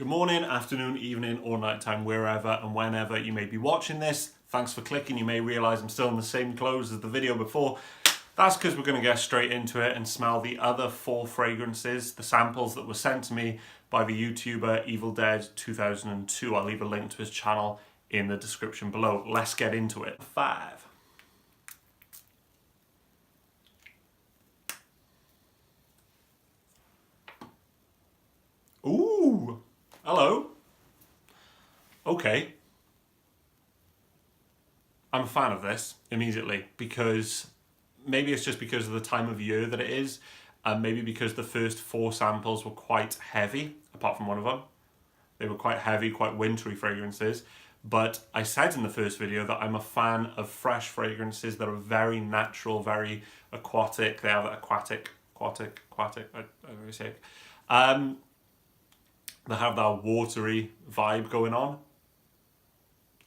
Good morning, afternoon, evening, or nighttime, wherever and whenever you may be watching this. Thanks for clicking. You may realise I'm still in the same clothes as the video before. That's because we're going to get straight into it and smell the other 4 fragrances, the samples that were sent to me by the YouTuber Evil Dead 2002. I'll leave a link to his channel in the description below. Let's get into it. 5. Ooh, hello. Okay. I'm a fan of this immediately because maybe it's just because of the time of year that it is, and maybe because the first 4 samples were quite heavy, apart from one of them. They were quite heavy, quite wintry fragrances. But I said in the first video that I'm a fan of fresh fragrances that are very natural, very aquatic. They have aquatic, I don't know say it. They have that watery vibe going on.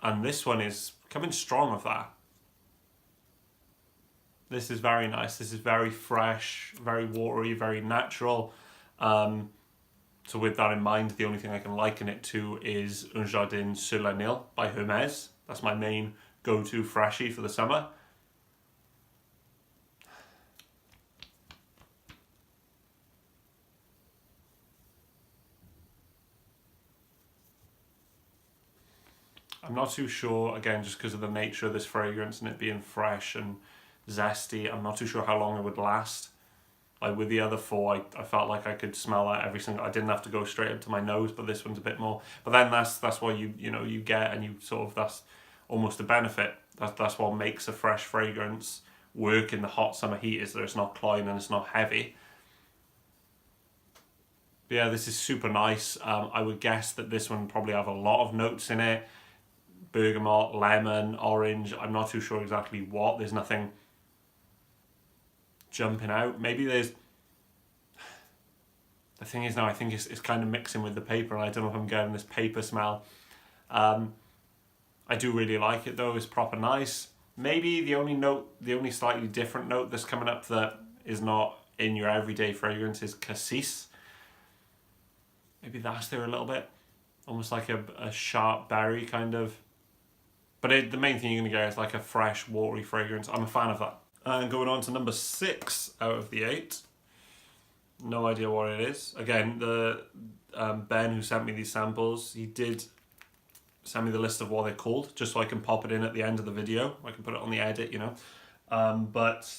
And this one is coming strong with that. This is very nice. This is very fresh, very watery, very natural. So with that in mind, the only thing I can liken it to is Un Jardin sur la Nil by Hermès. That's my main go-to freshie for the summer. I'm not too sure, again, just because of the nature of this fragrance and it being fresh and zesty, I'm not too sure how long it would last. Like with the other 4, I felt like I could smell that every single. I didn't have to go straight up to my nose, but this one's a bit more. But then that's what you get, and you sort of, that's almost a benefit. That's what makes a fresh fragrance work in the hot summer heat, is that it's not cloying and it's not heavy. But yeah, this is super nice. I would guess that this one probably have a lot of notes in it. Bergamot, lemon, orange. I'm not too sure exactly what. There's nothing jumping out. Maybe there's. The thing is now, I think it's kind of mixing with the paper, and I don't know if I'm getting this paper smell. I do really like it though. It's proper nice. Maybe the only slightly different note that's coming up that is not in your everyday fragrance is cassis. Maybe that's there a little bit, almost like a sharp berry kind of. But the main thing you're going to get is like a fresh, watery fragrance. I'm a fan of that. And going on to number 6 out of the 8. No idea what it is. Again, the Ben who sent me these samples, he did send me the list of what they're called, just so I can pop it in at the end of the video. I can put it on the edit, you know. But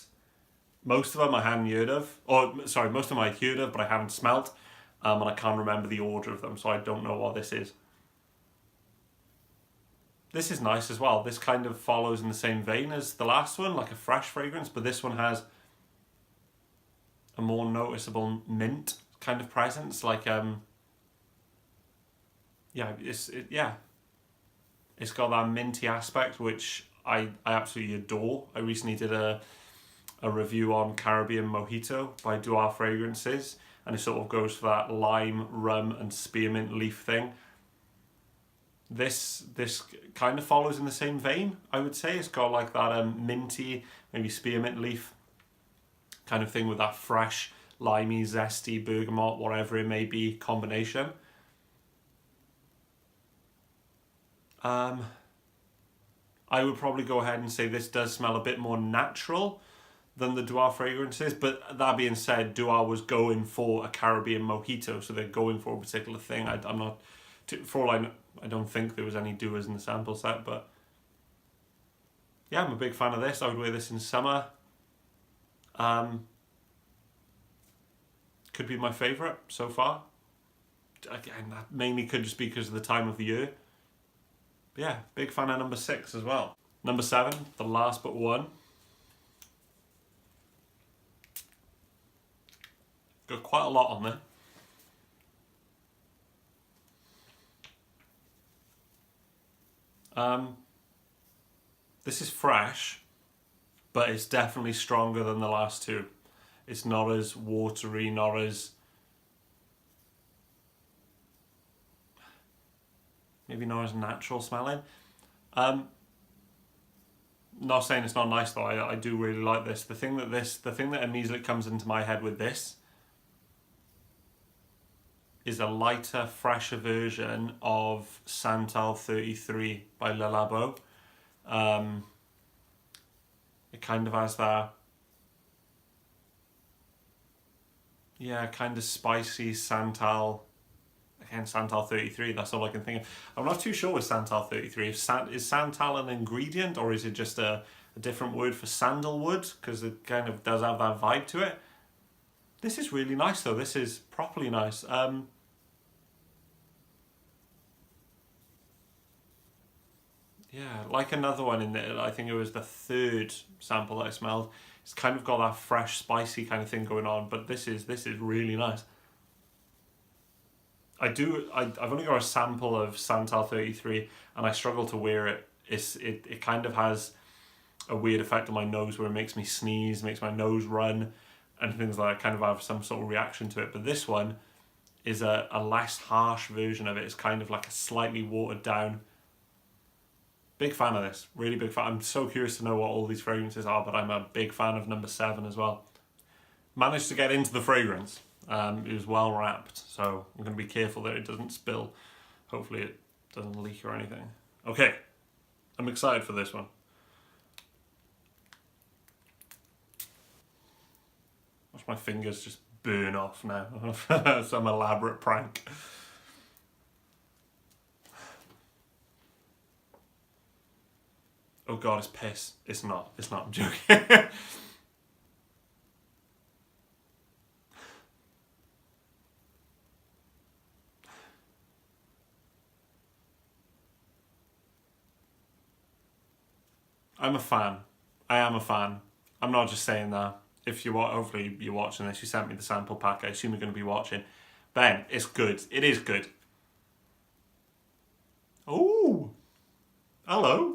most of them I hadn't heard of. Most of them I'd heard of, but I haven't smelt. And I can't remember the order of them, so I don't know what this is. This is nice as well. This kind of follows in the same vein as the last one, like a fresh fragrance, but this one has a more noticeable mint kind of presence. Like, it's got that minty aspect, which I absolutely adore. I recently did a review on Caribbean Mojito by Duar Fragrances, and it sort of goes for that lime, rum, and spearmint leaf thing. This kind of follows in the same vein, I would say. It's got like that minty, maybe spearmint leaf kind of thing with that fresh, limey, zesty, bergamot, whatever it may be, combination. I would probably go ahead and say this does smell a bit more natural than the Duar fragrances, but that being said, Duar was going for a Caribbean Mojito, so they're going for a particular thing. I'm not, for all I know, I don't think there was any Duars in the sample set, but yeah, I'm a big fan of this. I would wear this in summer. Could be my favourite so far. Again, that mainly could just be because of the time of the year. But yeah, big fan of number 6 as well. Number 7, the last but one. Got quite a lot on there. This is fresh, but it's definitely stronger than the last 2. It's not as watery, not as... maybe not as natural smelling. Not saying it's not nice though, I do really like this. The thing that immediately comes into my head with this is a lighter, fresher version of Santal 33 by Le Labo. It kind of has that, yeah, kind of spicy Santal. Again, Santal 33, that's all I can think of. I'm not too sure with Santal 33. Is Santal an ingredient, or is it just a different word for sandalwood? Because it kind of does have that vibe to it. This is really nice though. This is properly nice. Yeah, like another one in there. I think it was the third sample that I smelled. It's kind of got that fresh, spicy kind of thing going on. But this is really nice. I've only got a sample of Santal 33, and I struggle to wear it. It kind of has a weird effect on my nose where it makes me sneeze, makes my nose run, and things like that. Kind of have some sort of reaction to it. But this one is a less harsh version of it. It's kind of like a slightly watered down. Big fan of this, really big fan. I'm so curious to know what all these fragrances are, but I'm a big fan of number 7 as well. Managed to get into the fragrance. It was well wrapped, so I'm going to be careful that it doesn't spill. Hopefully it doesn't leak or anything. Okay, I'm excited for this one. Watch my fingers just burn off now. Some elaborate prank. Oh god, it's piss. It's not, I'm joking. I'm a fan. I am a fan. I'm not just saying that. If you are, hopefully you're watching this, you sent me the sample pack, I assume you're going to be watching. Ben, it's good. It is good. Oh, hello.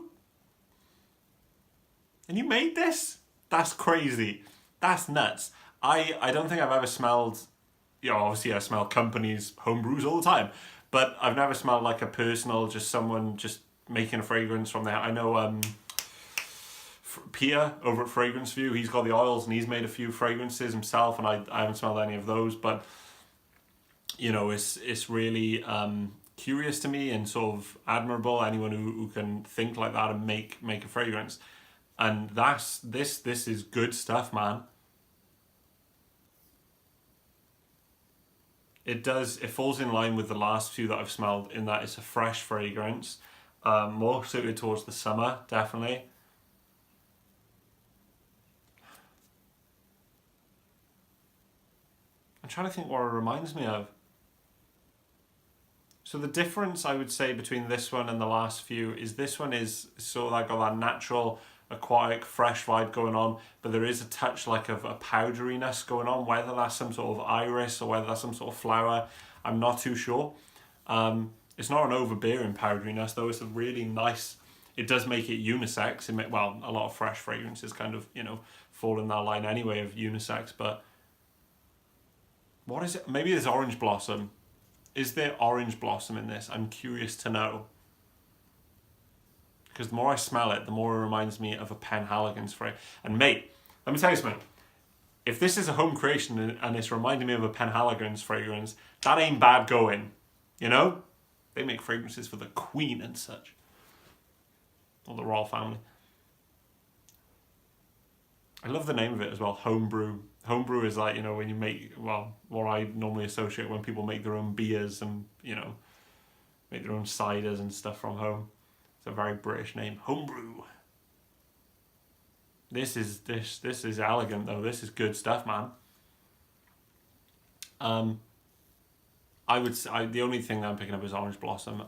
And you made this? That's crazy. That's nuts. I don't think I've ever smelled, obviously I smell companies' homebrews all the time, but I've never smelled like a personal, just someone just making a fragrance from there. I know Pia over at Fragrance View, he's got the oils and he's made a few fragrances himself, and I haven't smelled any of those, but it's really curious to me and sort of admirable, anyone who can think like that and make a fragrance. And this is good stuff, man. It falls in line with the last few that I've smelled in that it's a fresh fragrance, more suited towards the summer, definitely. I'm trying to think what it reminds me of. So the difference I would say between this one and the last few is this one is sort of like got that natural, aquatic, fresh vibe going on, but there is a touch like of a powderiness going on, whether that's some sort of iris or whether that's some sort of flower, I'm not too sure. It's not an overbearing powderiness though, it's a really nice, it does make it unisex. A lot of fresh fragrances kind of, fall in that line anyway of unisex, but what is it? Maybe there's orange blossom. Is there orange blossom in this? I'm curious to know. Because the more I smell it, the more it reminds me of a Penhaligon's fragrance. And mate, let me tell you something. If this is a home creation and it's reminding me of a Penhaligon's fragrance, that ain't bad going. They make fragrances for the Queen and such. Or the royal family. I love the name of it as well, homebrew. Homebrew is like, when you make, what I normally associate when people make their own beers and, make their own ciders and stuff from home. It's a very British name, homebrew. This is elegant though. This is good stuff, man. The only thing that I'm picking up is orange blossom.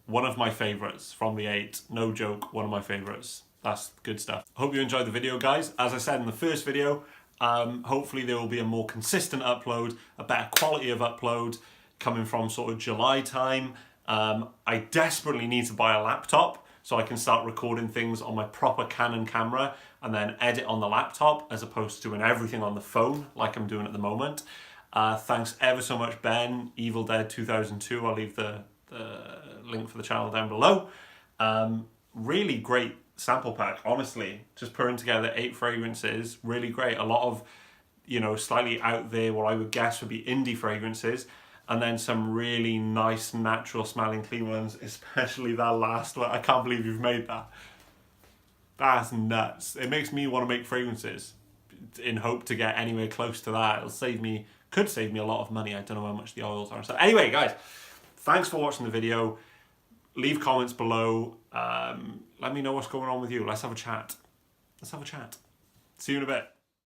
One of my favorites from the 8. No joke, one of my favorites. That's good stuff. Hope you enjoyed the video, guys. As I said in the first video, hopefully there will be a more consistent upload, a better quality of upload coming from sort of July time. I desperately need to buy a laptop so I can start recording things on my proper Canon camera and then edit on the laptop as opposed to doing everything on the phone like I'm doing at the moment. Thanks ever so much, Ben, Evil Dead 2002. I'll leave the link for the channel down below. Really great sample pack, honestly. Just putting together 8 fragrances, really great. A lot of, slightly out there, what I would guess would be indie fragrances. and then some really nice, natural smelling clean ones, especially that last one. I can't believe you've made that. That's nuts. It makes me want to make fragrances in hope to get anywhere close to that. It'll save me, could save me a lot of money. I don't know how much the oils are. So anyway, guys, thanks for watching the video. Leave comments below. Let me know what's going on with you. Let's have a chat. See you in a bit.